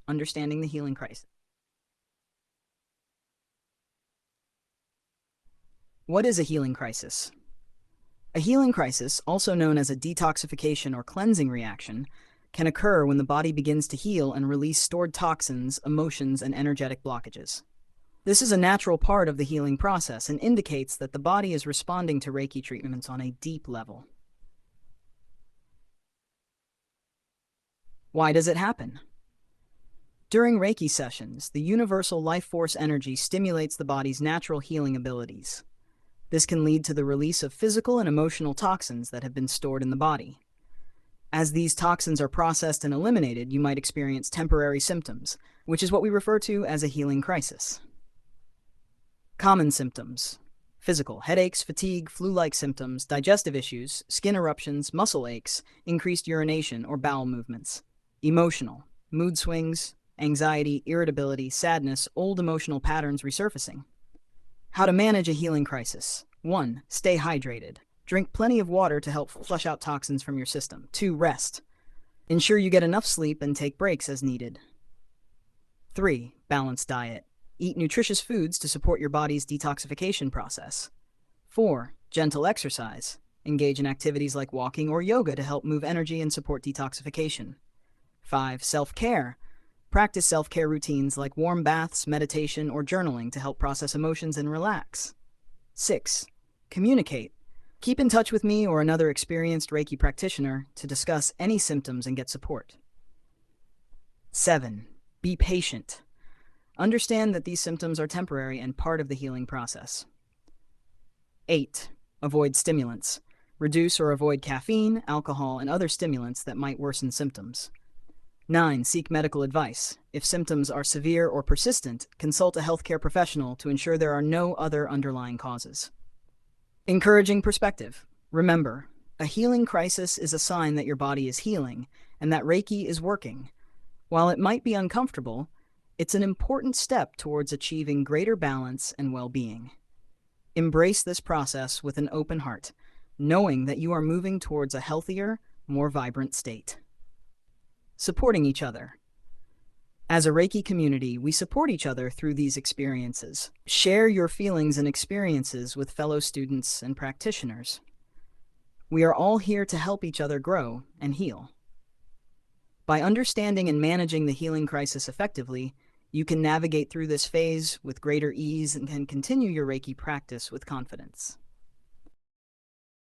understanding the healing crisis. What is a healing crisis? A healing crisis, also known as a detoxification or cleansing reaction, can occur when the body begins to heal and release stored toxins, emotions, and energetic blockages. This is a natural part of the healing process and indicates that the body is responding to Reiki treatments on a deep level. Why does it happen? During Reiki sessions, the universal life force energy stimulates the body's natural healing abilities. This can lead to the release of physical and emotional toxins that have been stored in the body. As these toxins are processed and eliminated, you might experience temporary symptoms, which is what we refer to as a healing crisis. Common symptoms: physical, headaches, fatigue, flu-like symptoms, digestive issues, skin eruptions, muscle aches, increased urination or bowel movements. Emotional: mood swings, anxiety, irritability, sadness, old emotional patterns resurfacing. How to manage a healing crisis. 1. Stay hydrated. Drink plenty of water to help flush out toxins from your system. 2. Rest. Ensure you get enough sleep and take breaks as needed. 3. Balanced diet. Eat nutritious foods to support your body's detoxification process. 4. Gentle exercise. Engage in activities like walking or yoga to help move energy and support detoxification. 5. Self-care. Practice self-care routines like warm baths, meditation, or journaling to help process emotions and relax. 6. Communicate. Keep in touch with me or another experienced Reiki practitioner to discuss any symptoms and get support. 7. Be patient. Understand that these symptoms are temporary and part of the healing process. 8. Avoid stimulants. Reduce or avoid caffeine, alcohol, and other stimulants that might worsen symptoms. 9. Seek medical advice. If symptoms are severe or persistent, consult a healthcare professional to ensure there are no other underlying causes. Encouraging perspective. Remember, a healing crisis is a sign that your body is healing and that Reiki is working. While it might be uncomfortable, it's an important step towards achieving greater balance and well-being. Embrace this process with an open heart, knowing that you are moving towards a healthier, more vibrant state. Supporting each other. As a Reiki community, we support each other through these experiences. Share your feelings and experiences with fellow students and practitioners. We are all here to help each other grow and heal. By understanding and managing the healing crisis effectively, you can navigate through this phase with greater ease and can continue your Reiki practice with confidence.